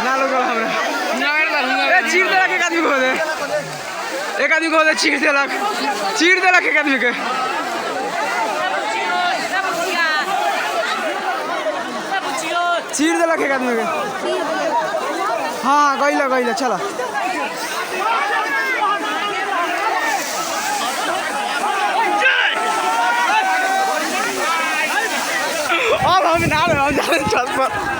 ना लोग हमरा चीर देलक एक आदमी को चीर देलक एक आदमी के चीर देलक एक आदमी के हाँ गइला चला अब हम ना छत पर